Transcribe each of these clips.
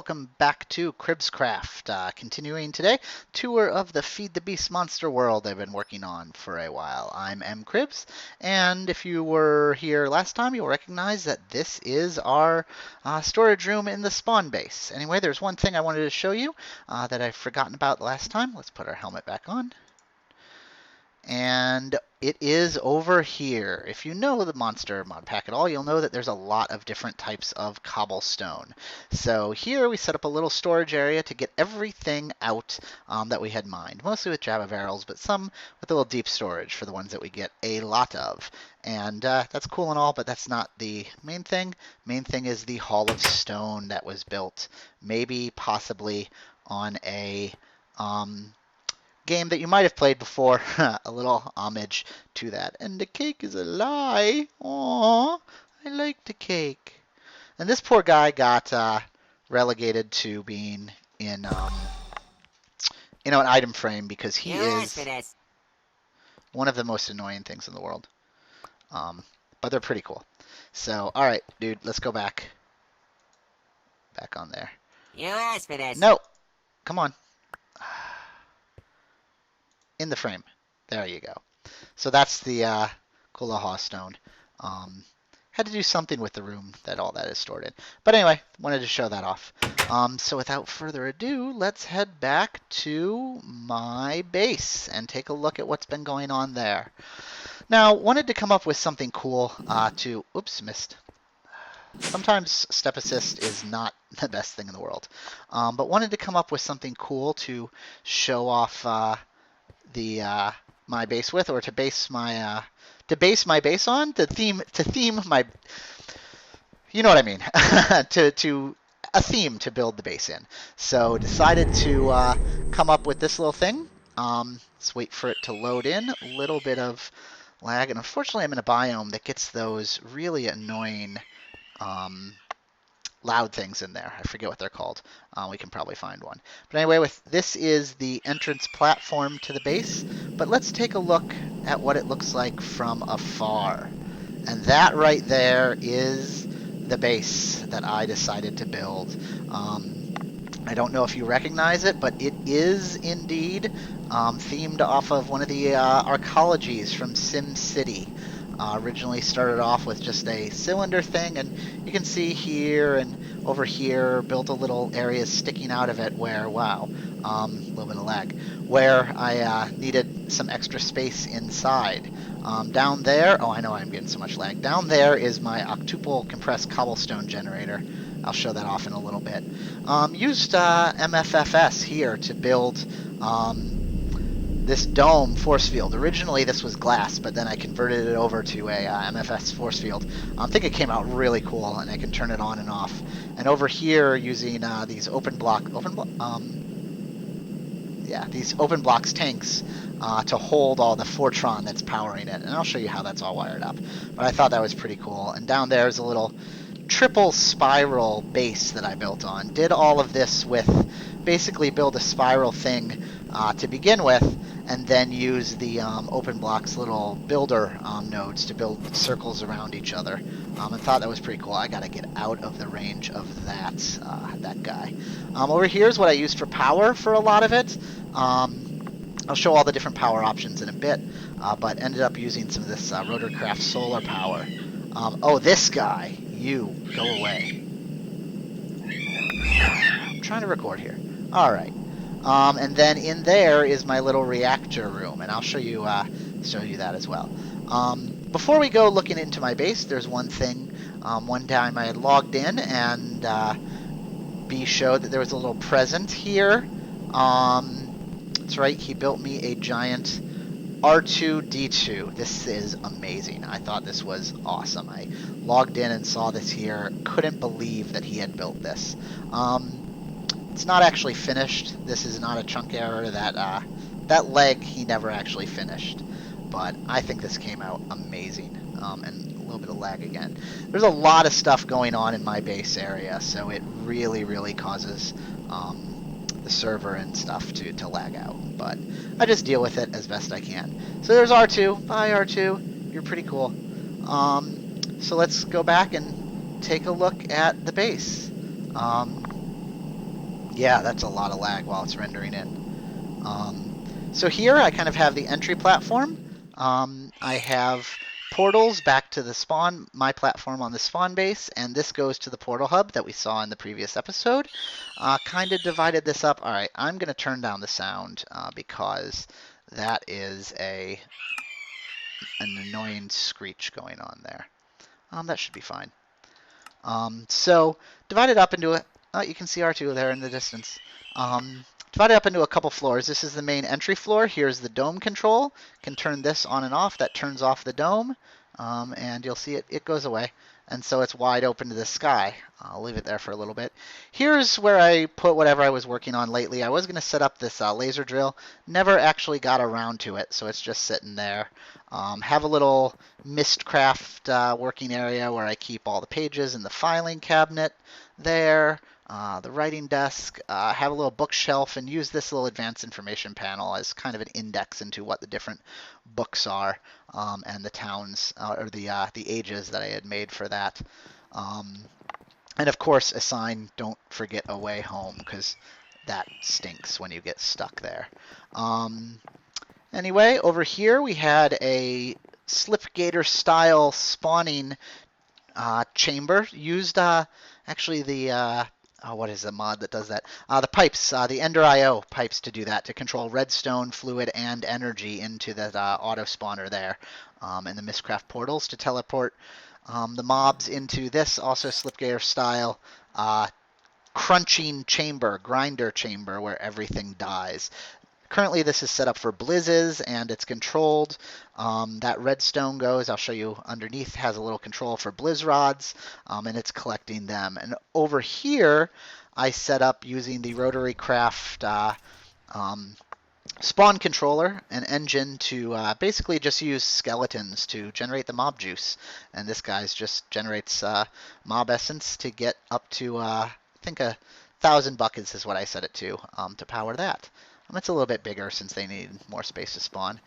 welcome back to Cribbscraft. Continuing today, tour of the Feed the Beast monster world I've been working on for a while. I'm M. Cribbs, and if you were here last time, you'll recognize that this is our storage room in the spawn base. Anyway, there's one thing I wanted to show you that I've forgotten about last time. Let's put our helmet back on. And it is over here. If you know the Monster mod pack at all, you'll know that there's a lot of different types of cobblestone. So here we set up a little storage area to get everything out that we had mined, mostly with Java barrels, but some with a little deep storage for the ones that we get a lot of. And that's cool and all, but that's not the main thing. Main thing is the Hall of Stone that was built, maybe possibly on a game that you might have played before. A little homage to that. And the cake is a lie. Aww, I like the cake. And this poor guy got relegated to being in an item frame because he is one of the most annoying things in the world. But they're pretty cool. So, alright, dude, let's go back. Back on there. You asked for this. No! Come on. In the frame. There you go. So that's the Kulaha stone. Had to do something with the room that all that is stored in. But anyway, wanted to show that off. So without further ado, let's head back to my base and take a look at what's been going on there. Now, wanted to come up with something cool to... Oops, missed. Sometimes step assist is not the best thing in the world. But wanted to come up with something cool to show off my base with, or to base my base on, to theme my, you know what I mean, to a theme to build the base in. So decided to come up with this little thing. Let's wait for it to load in. A little bit of lag, and unfortunately I'm in a biome that gets those really annoying loud things in there. I forget what they're called. We can probably find one. But anyway, this is the entrance platform to the base. But let's take a look at what it looks like from afar. And that right there is the base that I decided to build. I don't know if you recognize it, but it is indeed themed off of one of the arcologies from Sim City. Originally started off with just a cylinder thing, and you can see here and over here built a little areas sticking out of it where, wow, a little bit of lag, where I needed some extra space inside. Down there, oh, I know I'm getting so much lag. Down there is my octuple compressed cobblestone generator. I'll show that off in a little bit. Used MFFS here to build this dome force field. Originally this was glass, but then I converted it over to a MFS force field. I think it came out really cool, and I can turn it on and off. And over here, using these open blocks tanks to hold all the Fortron that's powering it. And I'll show you how that's all wired up. But I thought that was pretty cool. And down there is a little triple spiral base that I built on. Did all of this with basically build a spiral thing to begin with, and then use the OpenBlock's little builder nodes to build circles around each other. And thought that was pretty cool. I gotta get out of the range of that guy. Over here is what I used for power for a lot of it. I'll show all the different power options in a bit, but ended up using some of this Rotorcraft solar power. Oh, this guy! You, go away. I'm trying to record here. Alright. And then in there is my little reactor room, and I'll show you that as well. Before we go looking into my base, there's one thing. One time I had logged in, and B showed that there was a little present here. That's right, he built me a giant R2-D2. This is amazing. I thought this was awesome. I logged in and saw this here. Couldn't believe that he had built this. It's not actually finished. This is not a chunk error. That leg he never actually finished. But I think this came out amazing. And a little bit of lag again. There's a lot of stuff going on in my base area, so it really, really causes the server and stuff to lag out. But I just deal with it as best I can. So there's R2. Bye, R2. You're pretty cool. So let's go back and take a look at the base. Yeah, that's a lot of lag while it's rendering in. Um, so here I kind of have the entry platform. I have portals back to the spawn, my platform on the spawn base, and this goes to the portal hub that we saw in the previous episode. Kind of divided this up. All right, I'm going to turn down the sound because that is an annoying screech going on there. That should be fine. So divided up into you can see R2 there in the distance. Divided up into a couple floors. This is the main entry floor. Here's the dome control. Can turn this on and off. That turns off the dome, and you'll see it goes away. And so it's wide open to the sky. I'll leave it there for a little bit. Here's where I put whatever I was working on lately. I was going to set up this laser drill. Never actually got around to it, so it's just sitting there. Have a little Mistcraft working area where I keep all the pages in the filing cabinet there. The writing desk, have a little bookshelf, and use this little advanced information panel as kind of an index into what the different books are and the towns or the ages that I had made for that. And of course, assign don't forget away home because that stinks when you get stuck there. Anyway, over here we had a Slipgator style spawning chamber. Used actually the what is the mod that does that? The pipes, the Ender IO pipes to do that, to control redstone, fluid, and energy into that auto spawner there. And the Mistcraft portals to teleport the mobs into this, also Slipgator style crunching chamber, grinder chamber, where everything dies. Currently, this is set up for blizzes, and it's controlled. That redstone goes, I'll show you underneath, has a little control for blizz rods, and it's collecting them. And over here, I set up using the Rotary Craft spawn controller, an engine to basically just use skeletons to generate the mob juice. And this guy's just generates mob essence to get up to, I think, 1,000 buckets is what I set it to power that. It's a little bit bigger since they need more space to spawn.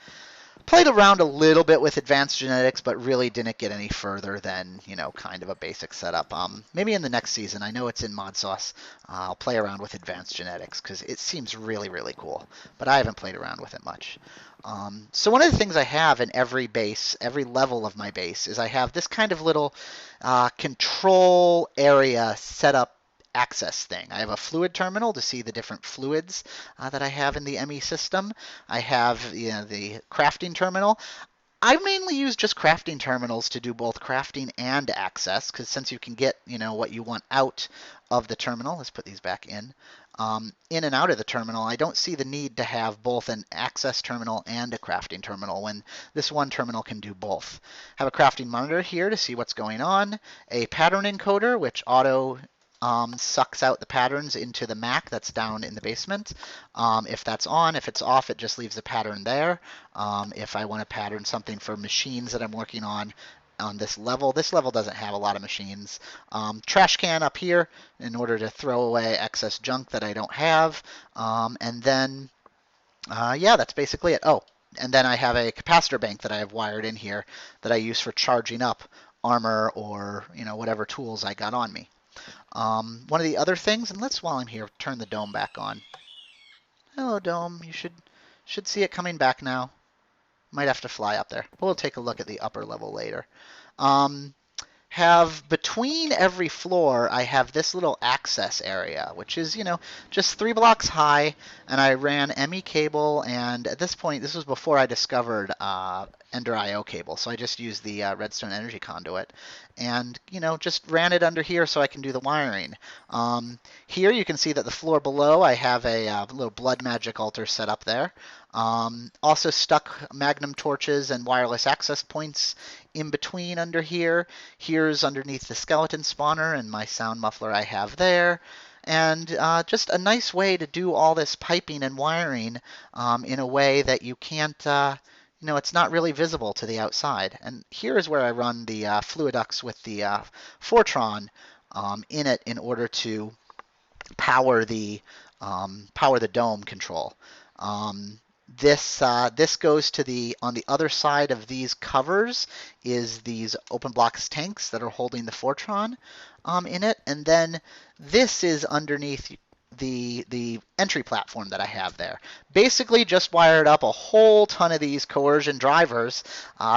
Played around a little bit with advanced genetics, but really didn't get any further than, kind of a basic setup. Maybe in the next season, I know it's in Mod Sauce, I'll play around with advanced genetics because it seems really, really cool. But I haven't played around with it much. So one of the things I have in every base, every level of my base, is I have this kind of little control area set up access thing. I have a fluid terminal to see the different fluids that I have in the ME system. I have the crafting terminal. I mainly use just crafting terminals to do both crafting and access, because since you can get what you want out of the terminal, let's put these back in and out of the terminal, I don't see the need to have both an access terminal and a crafting terminal when this one terminal can do both. Have a crafting monitor here to see what's going on, a pattern encoder which auto sucks out the patterns into the Mac that's down in the basement. If that's on, if it's off, it just leaves a pattern there. If I want to pattern something for machines that I'm working on this level doesn't have a lot of machines. Trash can up here in order to throw away excess junk that I don't have. And then, yeah, that's basically it. Oh, and then I have a capacitor bank that I have wired in here that I use for charging up armor or whatever tools I got on me. One of the other things, and let's, while I'm here, turn the dome back on. Hello, dome. You should see it coming back now. Might have to fly up there. But we'll take a look at the upper level later. Have between every floor, I have this little access area, which is, just 3 blocks high, and I ran ME cable, and at this point, this was before I discovered Ender IO cable, so I just used the redstone energy conduit, and, just ran it under here so I can do the wiring. Here you can see that the floor below, I have a little blood magic altar set up there. Also stuck magnum torches and wireless access points in between under here. Here's underneath the skeleton spawner and my sound muffler I have there. And just a nice way to do all this piping and wiring in a way that you can't, it's not really visible to the outside. And here is where I run the Fluidux with the Fortron in it in order to power the dome control. This goes to on the other side of these covers is these open blocks tanks that are holding the Fortron in it, and then this is underneath the entry platform that I have there. Basically just wired up a whole ton of these coercion drivers,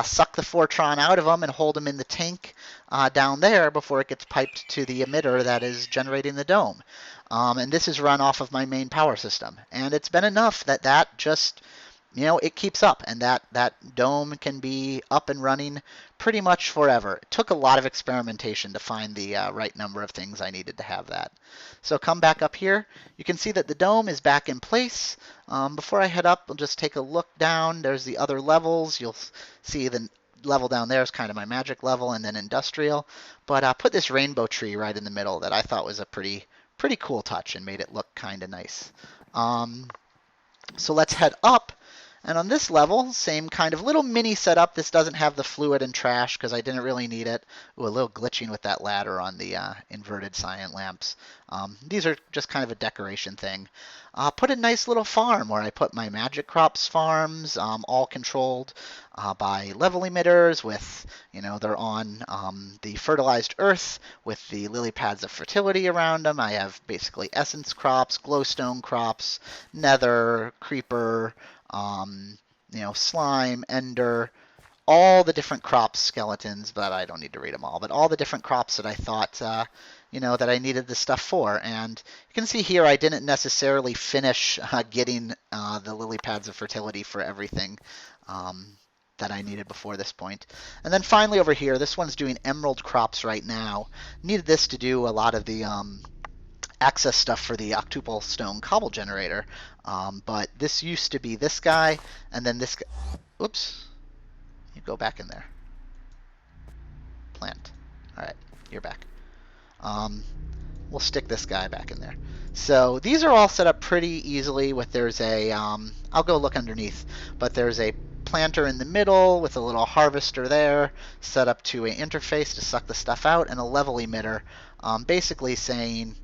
suck the Fortron out of them and hold them in the tank down there before it gets piped to the emitter that is generating the dome. And this is run off of my main power system. And it's been enough that just, it keeps up, and that dome can be up and running pretty much forever. It took a lot of experimentation to find the right number of things I needed to have that. So come back up here. You can see that the dome is back in place. Before I head up, I'll just take a look down. There's the other levels. You'll see the level down there is kind of my magic level, and then industrial. But I put this rainbow tree right in the middle that I thought was a pretty cool touch and made it look kind of nice. So let's head up. And on this level, same kind of little mini setup. This doesn't have the fluid and trash because I didn't really need it. Ooh, a little glitching with that ladder on the inverted cyan lamps. These are just kind of a decoration thing. Put a nice little farm where I put my magic crops farms, all controlled by level emitters with, they're on the fertilized earth with the lily pads of fertility around them. I have basically essence crops, glowstone crops, nether, creeper, slime, ender, all the different crops, skeletons, but I don't need to read them all, but all the different crops that I thought, that I needed the stuff for. And you can see here I didn't necessarily finish getting the lily pads of fertility for everything that I needed before this point. And then finally over here, this one's doing emerald crops right now. Needed this to do a lot of the access stuff for the octuple stone cobble generator. But this used to be this guy, and then this guy. Oops. You go back in there. Plant. All right, you're back. We'll stick this guy back in there. So these are all set up pretty easily with, there's a, I'll go look underneath, but there's a planter in the middle with a little harvester there set up to an interface to suck the stuff out, and a level emitter basically saying,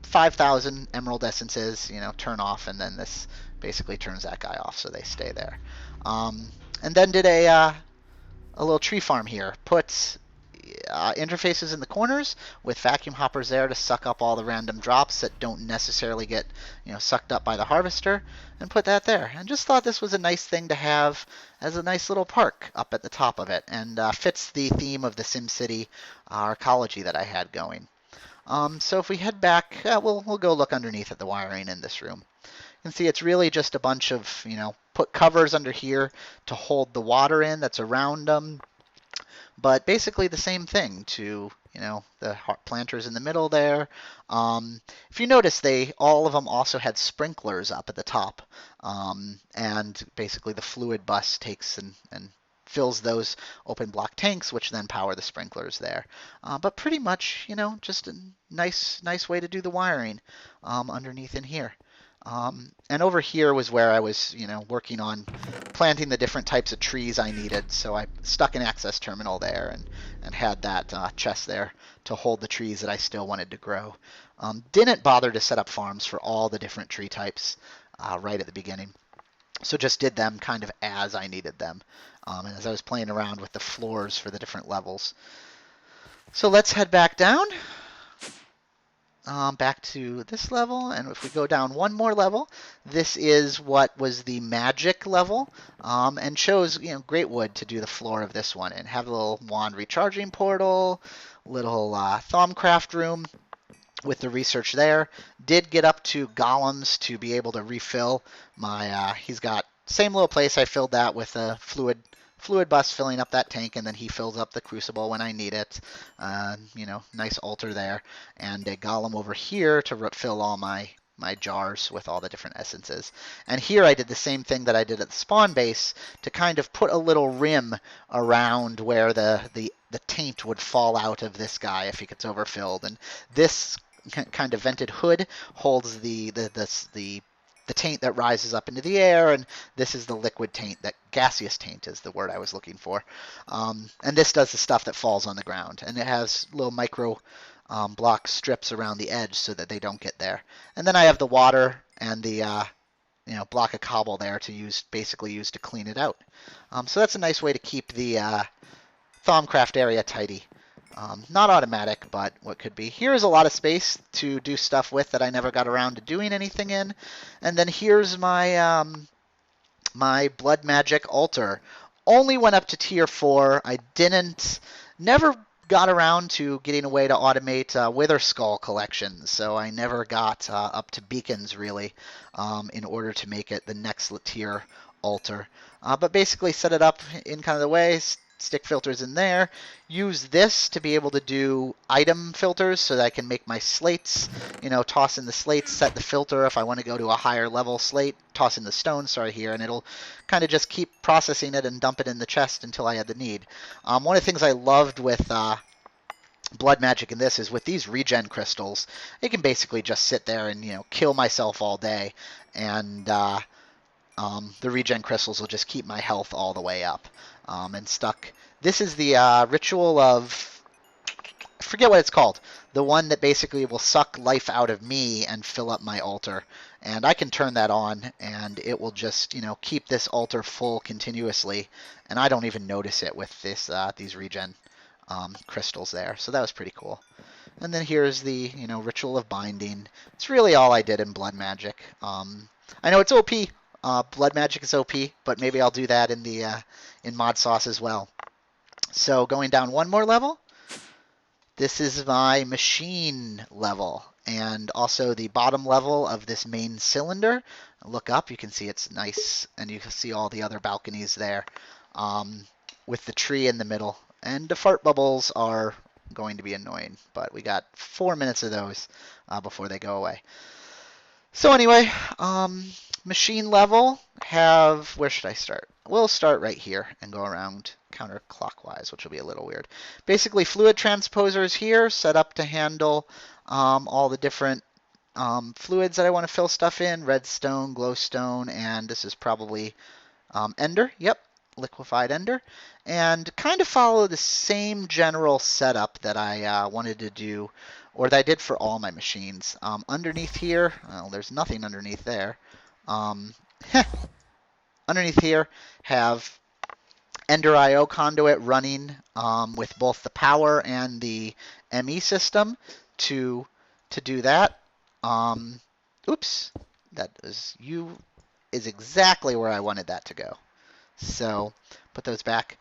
5,000 emerald essences, turn off, and then this basically turns that guy off so they stay there. And then did a little tree farm here. Put interfaces in the corners with vacuum hoppers there to suck up all the random drops that don't necessarily get sucked up by the harvester, and put that there. And just thought this was a nice thing to have as a nice little park up at the top of it, and fits the theme of the SimCity ecology that I had going. So if we head back, we'll go look underneath at the wiring in this room. You can see it's really just a bunch of, put covers under here to hold the water in that's around them. But basically the same thing to, the planters in the middle there. If you notice, all of them also had sprinklers up at the top. And basically the fluid bus takes and fills those open block tanks, which then power the sprinklers there. But pretty much, just a nice way to do the wiring underneath in here. And over here was where I was, working on planting the different types of trees I needed. So I stuck an access terminal there and had that chest there to hold the trees that I still wanted to grow. Didn't bother to set up farms for all the different tree types right at the beginning. So just did them kind of as I needed them. And as I was playing around with the floors for the different levels. So let's head back down. Back to this level, and if we go down one more level, this is what was the magic level, and chose great wood to do the floor of this one, and have a little wand recharging portal, little Thaumcraft room with the research there. Did get up to golems to be able to refill my. He's got same little place. I filled that with a fluid bus filling up that tank, and then he fills up the crucible when I need it. Nice altar there, and a golem over here to fill all my jars with all the different essences. And here I did the same thing that I did at the spawn base to kind of put a little rim around where the taint would fall out of this guy if he gets overfilled. And this kind of vented hood holds the taint that rises up into the air, and this is the liquid taint, that gaseous taint is the word I was looking for. And this does the stuff that falls on the ground, and it has little micro block strips around the edge so that they don't get there. And then I have the water and the block of cobble there to basically use to clean it out. So that's a nice way to keep the Thaumcraft area tidy. Not automatic, but what could be. Here's a lot of space to do stuff with that I never got around to doing anything in. And then here's my my blood magic altar. Only went up to tier 4. I never got around to getting a way to automate Wither Skull collections, so I never got up to beacons really in order to make it the next tier altar. But basically set it up in kind of the way, stick filters in there, use this to be able to do item filters so that I can make my slates, toss in the slates, set the filter if I want to go to a higher level slate, toss in the stone, here, and it'll kind of just keep processing it and dump it in the chest until I had the need. One of the things I loved with blood magic in this is with these regen crystals, I can basically just sit there and, kill myself all day, and the regen crystals will just keep my health all the way up and stuck. This is the ritual of, I forget what it's called, the one that basically will suck life out of me and fill up my altar. And I can turn that on, and it will just, keep this altar full continuously, and I don't even notice it with this these regen crystals there. So that was pretty cool. And then here's the, ritual of binding. It's really all I did in blood magic. I know it's OP. Blood magic is OP, but maybe I'll do that in the in mod sauce as well. So going down one more level, this is my machine level, and also the bottom level of this main cylinder. Look up, you can see it's nice, and you can see all the other balconies there with the tree in the middle. And the fart bubbles are going to be annoying, but we got 4 minutes of those before they go away. So anyway, machine level where should I start? We'll start right here and go around counterclockwise, which will be a little weird. Basically, fluid transposers here set up to handle all the different fluids that I want to fill stuff in, redstone, glowstone, and this is probably ender. Yep, liquefied ender. And kind of follow the same general setup that I wanted to do, or that I did for all my machines. Underneath here, well, there's nothing underneath there. Underneath here, have Ender IO conduit running with both the power and the ME system to do that. Oops, that is exactly where I wanted that to go. So put those back.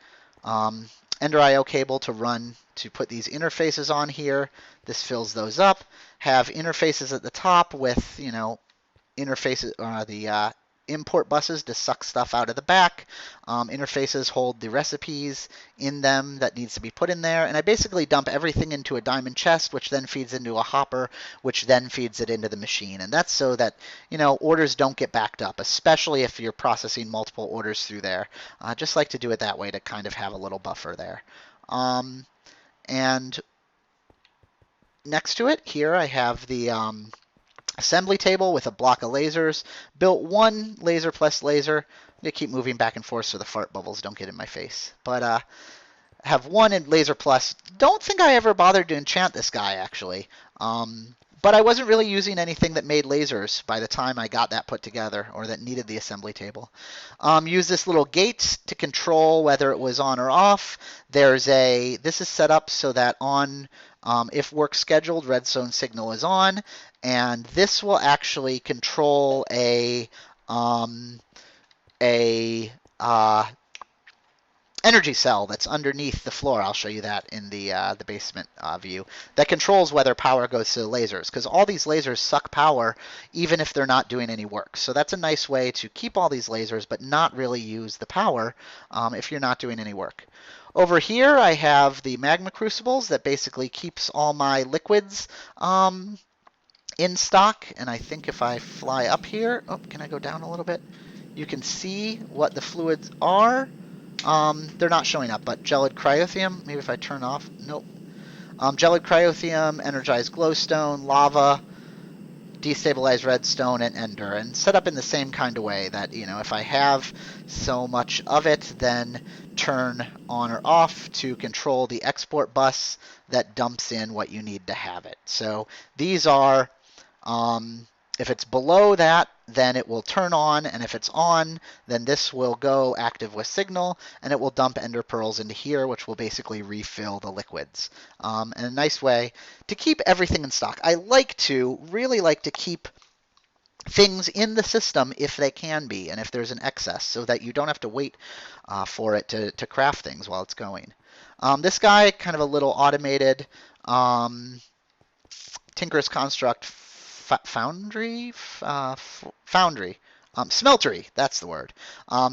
Ender IO cable to run to put these interfaces on here. This fills those up. Have interfaces at the top with, interfaces, the import buses to suck stuff out of the back. Interfaces hold the recipes in them that needs to be put in there. And I basically dump everything into a diamond chest, which then feeds into a hopper, which then feeds it into the machine. And that's so that, orders don't get backed up, especially if you're processing multiple orders through there. I just like to do it that way to kind of have a little buffer there. And next to it here, I have the assembly table with a block of lasers. Built one laser plus laser. I'm going to keep moving back and forth so the fart bubbles don't get in my face. But have one in laser plus. Don't think I ever bothered to enchant this guy, actually. But I wasn't really using anything that made lasers by the time I got that put together, or that needed the assembly table. Use this little gate to control whether it was on or off. This is set up so that on, if work scheduled, redstone signal is on, and this will actually control a energy cell that's underneath the floor. I'll show you that in the basement view. That controls whether power goes to the lasers, because all these lasers suck power even if they're not doing any work. So that's a nice way to keep all these lasers but not really use the power if you're not doing any work. Over here I have the magma crucibles that basically keeps all my liquids in stock. And I think if I fly up here, can I go down a little bit? You can see what the fluids are. They're not showing up, but gelid cryotheum, maybe if I turn off, nope. Gelid cryotheum, energized glowstone, lava, destabilized redstone, and ender, and set up in the same kind of way that, if I have so much of it, then turn on or off to control the export bus that dumps in what you need to have it. So these are If it's below that, then it will turn on, and if it's on, then this will go active with signal, and it will dump ender pearls into here, which will basically refill the liquids. And a nice way to keep everything in stock. I really like to keep things in the system if they can be, and if there's an excess, so that you don't have to wait for it to craft things while it's going. This guy, kind of a little automated Tinker's Construct foundry, smeltery, that's the word.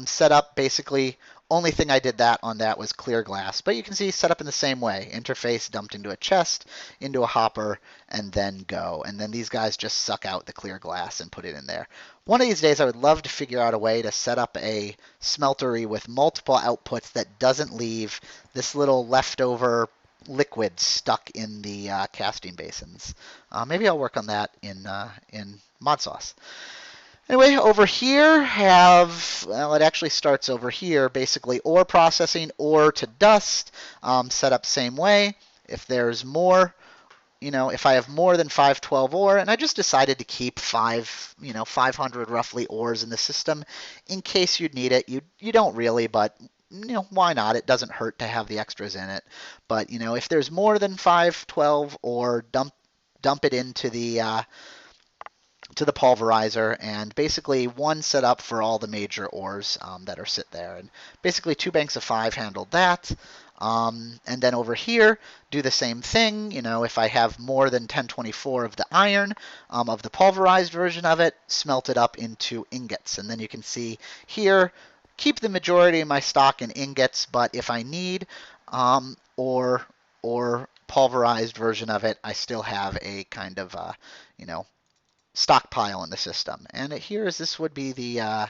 Set up basically, only thing I did that on that was clear glass, but you can see set up in the same way. Interface dumped into a chest, into a hopper, and then go. And then these guys just suck out the clear glass and put it in there. One of these days I would love to figure out a way to set up a smeltery with multiple outputs that doesn't leave this little leftover liquid stuck in the casting basins. Maybe I'll work on that in mod sauce. Anyway, over here well, it actually starts over here, basically ore processing, ore to dust, set up same way. If there's more, if I have more than 512 ore, and I just decided to keep 500 roughly ores in the system in case you'd need it. You don't really, but why not? It doesn't hurt to have the extras in it. But, if there's more than 512 ore, dump it into the pulverizer, and basically one setup for all the major ores that are sit there. And basically 2 banks of 5 handled that. And then over here, do the same thing. If I have more than 1024 of the iron, of the pulverized version of it, smelt it up into ingots. And then you can see here, keep the majority of my stock in ingots, but if I need or pulverized version of it, I still have a kind of stockpile in the system. And this would be the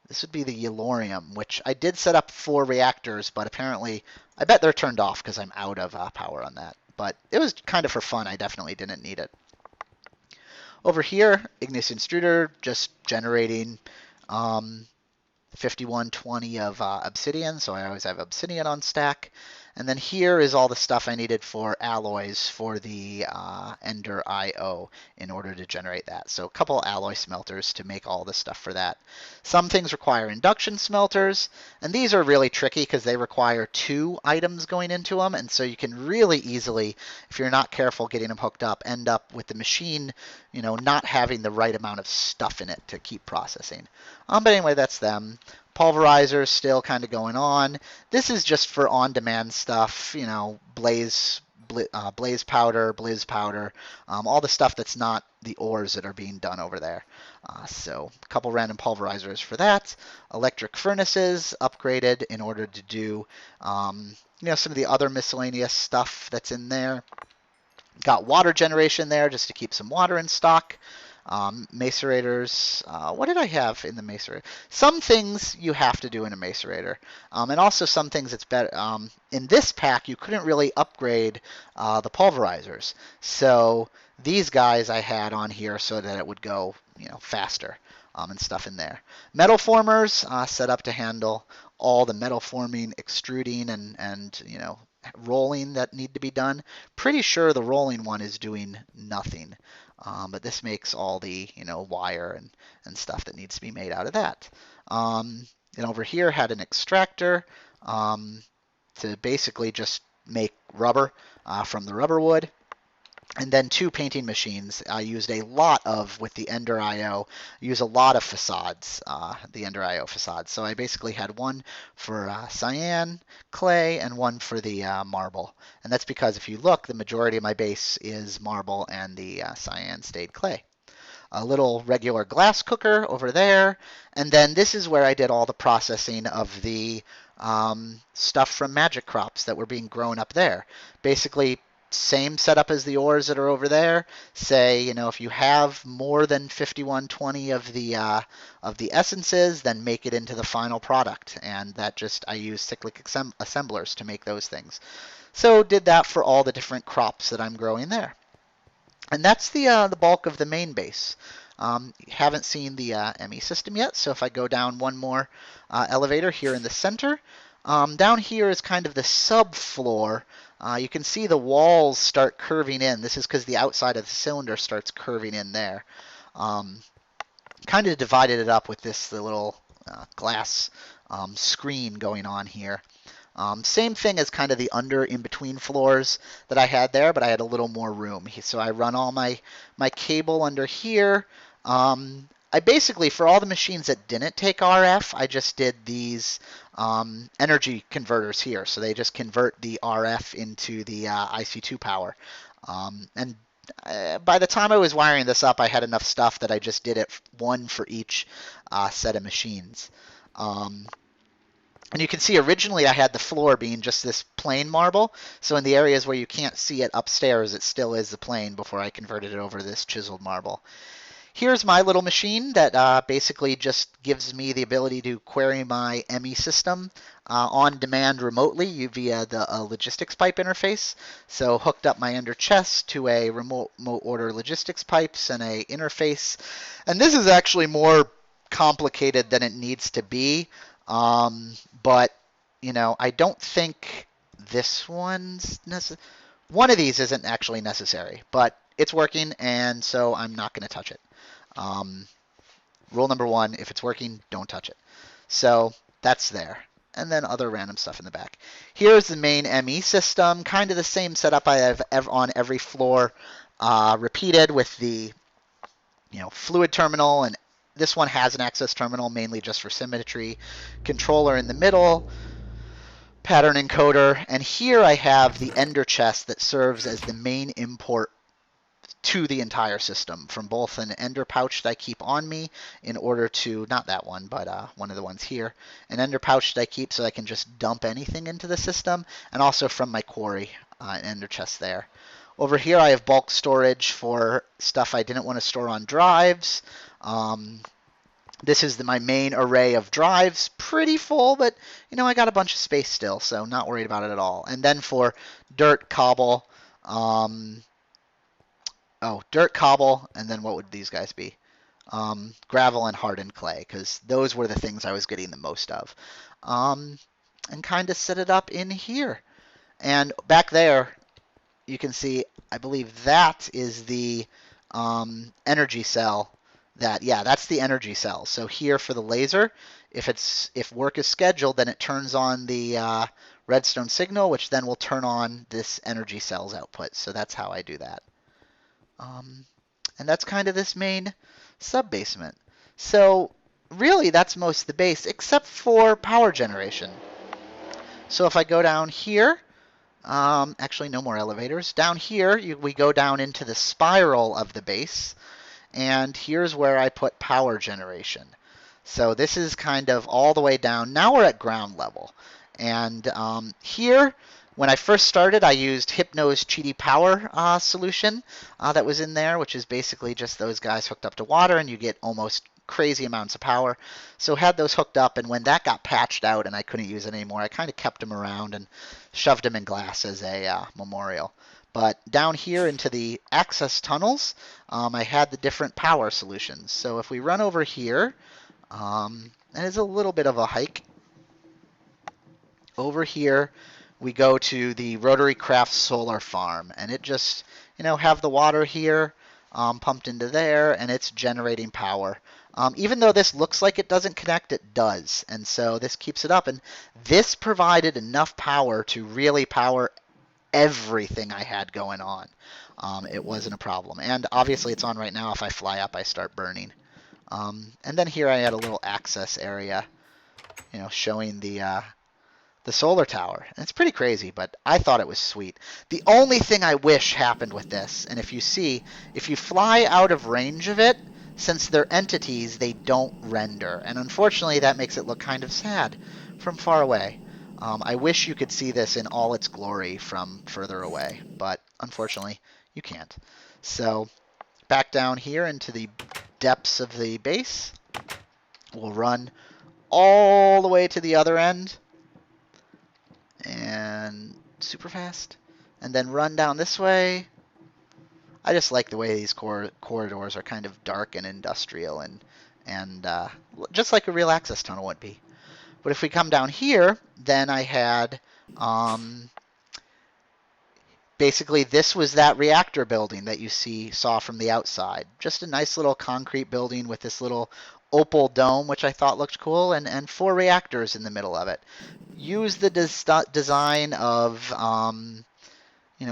Yllorium, which I did set up 4 reactors, but apparently I bet they're turned off because I'm out of power on that. But it was kind of for fun. I definitely didn't need it. Over here, ignition extruder, just generating 5120 of obsidian, so I always have obsidian on stack. And then here is all the stuff I needed for alloys for the Ender IO in order to generate that. So a couple alloy smelters to make all the stuff for that. Some things require induction smelters, and these are really tricky because they require 2 items going into them, and so you can really easily, if you're not careful getting them hooked up, end up with the machine, not having the right amount of stuff in it to keep processing. But anyway, that's them. Pulverizers still kind of going on. This is just for on-demand stuff, blaze powder, blizz powder, all the stuff that's not the ores that are being done over there. So a couple random pulverizers for that. Electric furnaces upgraded in order to do some of the other miscellaneous stuff that's in there. Got water generation there just to keep some water in stock. Macerators, what did I have in the macerator? Some things you have to do in a macerator, and also some things it's better. In this pack, you couldn't really upgrade the pulverizers, so these guys I had on here so that it would go, faster, and stuff in there. Metal formers set up to handle all the metal forming, extruding, and rolling that need to be done. Pretty sure the rolling one is doing nothing. But this makes all the wire and stuff that needs to be made out of that. And over here had an extractor to basically just make rubber from the rubber wood. And then 2 painting machines I used a lot of with the Ender IO. Use a lot of facades, the Ender IO facades. So I basically had one for cyan, clay, and one for the marble. And that's because if you look, the majority of my base is marble and the cyan stayed clay. A little regular glass cooker over there. And then this is where I did all the processing of the stuff from magic crops that were being grown up there. Basically, same setup as the ores that are over there. Say, if you have more than 5120 of the essences, then make it into the final product. And that I use cyclic assemblers to make those things. So did that for all the different crops that I'm growing there. And that's the bulk of the main base. Haven't seen the ME system yet, so if I go down one more elevator here in the center, down here is kind of the subfloor. You can see the walls start curving in. This is because the outside of the cylinder starts curving in there. Kind of divided it up with the little glass screen going on here. Same thing as kind of the under in between floors that I had there, but I had a little more room. So I run all my cable under here. I basically, for all the machines that didn't take RF, I just did these energy converters here. So they just convert the RF into the IC2 power. And by the time I was wiring this up, I had enough stuff that I just did it one for each set of machines. And you can see originally I had the floor being just this plain marble. So in the areas where you can't see it upstairs, it still is the plain before I converted it over to this chiseled marble. Here's my little machine that basically just gives me the ability to query my ME system on demand remotely via the logistics pipe interface. So hooked up my Ender chest to a remote order logistics pipes and a interface. And this is actually more complicated than it needs to be. But, you know, I don't think this one's necessary. One of these isn't actually necessary, but it's working, and so I'm not going to touch it. Rule number one, if it's working, don't touch it. So that's there. And then other random stuff in the back. Here's the main ME system, kind of the same setup I have on every floor, repeated with the fluid terminal, and this one has an access terminal mainly just for symmetry, controller in the middle, pattern encoder, and here I have the Ender chest that serves as the main import to the entire system from both an Ender pouch that I keep on me in order to, not that one, but one of the ones here, an Ender pouch that I keep so I can just dump anything into the system, and also from my quarry, an Ender chest there. Over here I have bulk storage for stuff I didn't want to store on drives. This is my main array of drives, pretty full, but I got a bunch of space still, so not worried about it at all. And then for dirt, cobble, dirt, cobble, and then what would these guys be? Gravel and hardened clay, because those were the things I was getting the most of. And kind of set it up in here. And back there, you can see, I believe that is the energy cell. That's the energy cell. So here for the laser, if work is scheduled, then it turns on the redstone signal, which then will turn on this energy cell's output. So that's how I do that. And that's kind of this main sub-basement. So really, that's most of the base, except for power generation. So if I go down here, actually no more elevators. Down here, we go down into the spiral of the base. And here's where I put power generation. So this is kind of all the way down. Now we're at ground level. And here, when I first started, I used Hypno's Cheaty Power solution that was in there, which is basically just those guys hooked up to water, and you get almost crazy amounts of power. So had those hooked up, and when that got patched out and I couldn't use it anymore, I kind of kept them around and shoved them in glass as a memorial. But down here into the access tunnels, I had the different power solutions. So if we run over here, and it's a little bit of a hike. Over here, we go to the Rotary Craft Solar Farm, and it just, have the water here pumped into there, and it's generating power. Even though this looks like it doesn't connect, it does, and so this keeps it up. And this provided enough power to really power everything I had going on. It wasn't a problem. And obviously it's on right now. If I fly up, I start burning. And then here I had a little access area, showing the solar tower. And it's pretty crazy, but I thought it was sweet. The only thing I wish happened with this, and if you see, if you fly out of range of it, since they're entities, they don't render. And unfortunately, that makes it look kind of sad from far away. I wish you could see this in all its glory from further away, but unfortunately, you can't. So back down here into the depths of the base, we'll run all the way to the other end, and super fast, and then run down this way. I just like the way these corridors are kind of dark and industrial, and just like a real access tunnel would be. But if we come down here, then I had basically this was that reactor building that you saw from the outside. Just a nice little concrete building with this little opal dome, which I thought looked cool, and 4 reactors in the middle of it. Use the design of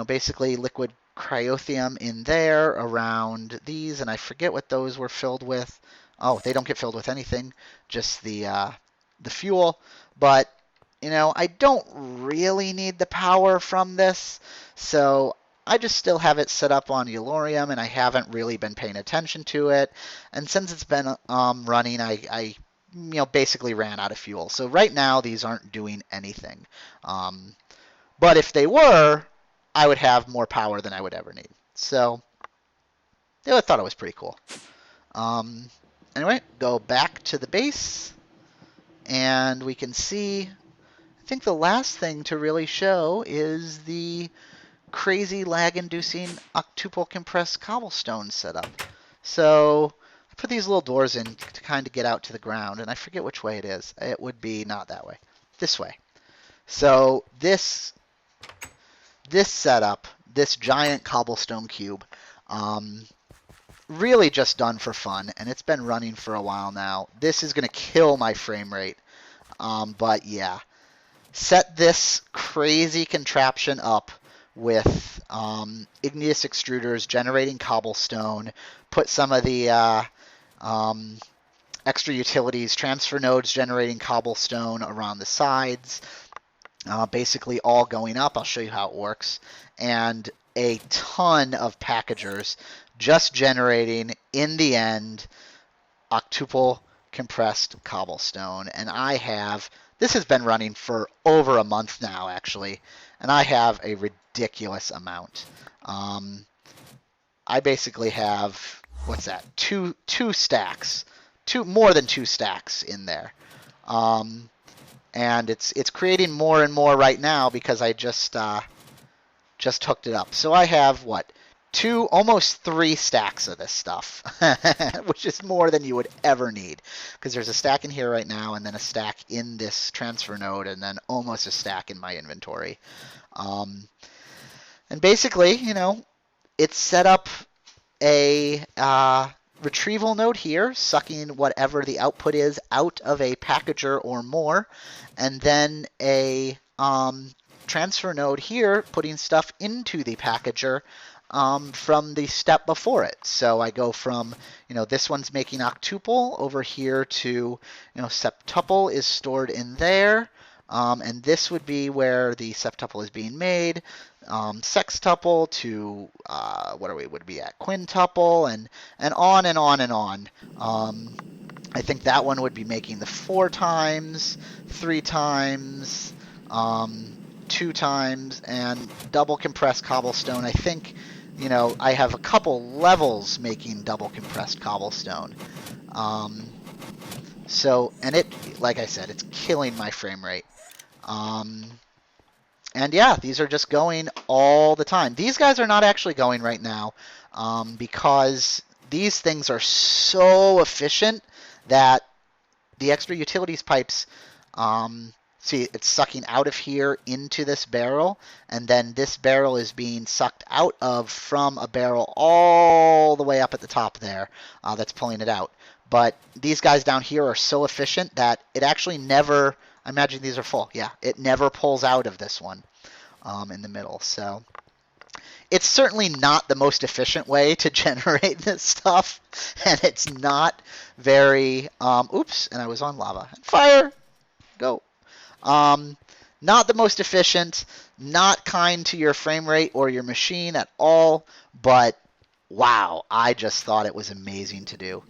basically liquid cryotheum in there around these, and I forget what those were filled with. Oh, they don't get filled with anything, just the fuel. But I don't really need the power from this, so I just still have it set up on Yellorium, and I haven't really been paying attention to it. And since it's been running, I basically ran out of fuel. So right now, these aren't doing anything. But if they were, I would have more power than I would ever need. So yeah, I thought it was pretty cool. Anyway, go back to the base, and we can see, I think the last thing to really show is the crazy lag-inducing octuple compressed cobblestone setup. So I put these little doors in to kind of get out to the ground, and I forget which way it is. It would be not that way, this way. So this setup, this giant cobblestone cube, really just done for fun, and it's been running for a while now. This is going to kill my frame rate, but yeah. Set this crazy contraption up with igneous extruders generating cobblestone, put some of the extra utilities, transfer nodes generating cobblestone around the sides, basically all going up. I'll show you how it works. And a ton of packagers just generating, in the end, octuple compressed cobblestone. And this has been running for over a month now, actually, and I have a ridiculous amount. I basically have, what's that, two stacks, more than 2 stacks in there. And it's creating more and more right now because I just hooked it up. So I have, almost 3 stacks of this stuff, which is more than you would ever need, because there's a stack in here right now, and then a stack in this transfer node, and then almost a stack in my inventory. And basically, it's set up a retrieval node here, sucking whatever the output is out of a packager or more, and then a transfer node here, putting stuff into the packager from the step before it. So I go from, this one's making octuple over here to, septuple is stored in there. And this would be where the septuple is being made. Sextuple to, would be at quintuple, and on and on and on. I think that one would be making the 4 times, 3 times, 2 times, and double compressed cobblestone. I think, I have a couple levels making double compressed cobblestone. So, and it, like I said, it's killing my frame rate. And yeah, these are just going all the time. These guys are not actually going right now because these things are so efficient that the extra utilities pipes, see, it's sucking out of here into this barrel, and then this barrel is being sucked out of from a barrel all the way up at the top there that's pulling it out. But these guys down here are so efficient that it actually never, I imagine these are full, yeah, it never pulls out of this one in the middle. So it's certainly not the most efficient way to generate this stuff, and it's not very, oops, and I was on lava. Fire! Go. Not the most efficient, not kind to your frame rate or your machine at all, but wow, I just thought it was amazing to do.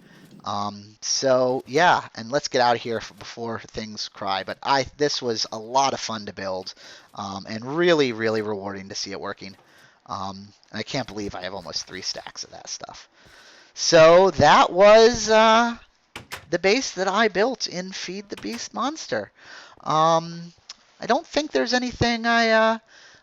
So yeah, and let's get out of here before things cry. But this was a lot of fun to build, and really, really rewarding to see it working. And I can't believe I have almost 3 stacks of that stuff. So that was the base that I built in Feed the Beast Monster. I don't think there's anything I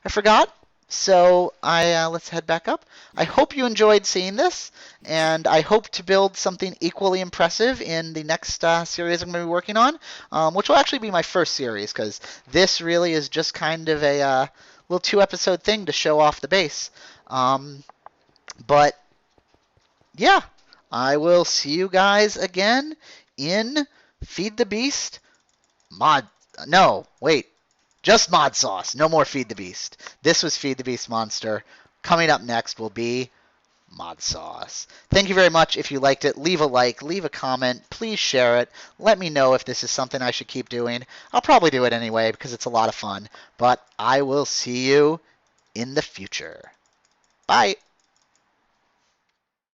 forgot. So let's head back up. I hope you enjoyed seeing this, and I hope to build something equally impressive in the next series I'm going to be working on, which will actually be my first series, because this really is just kind of a little 2-episode thing to show off the base. But yeah, I will see you guys again in Feed the Beast mod. No, wait. Just mod sauce. No more Feed the Beast. This was Feed the Beast Monster. Coming up next will be mod sauce. Thank you very much. If you liked it, leave a like, leave a comment, please share it. Let me know if this is something I should keep doing. I'll probably do it anyway because it's a lot of fun. But I will see you in the future. Bye.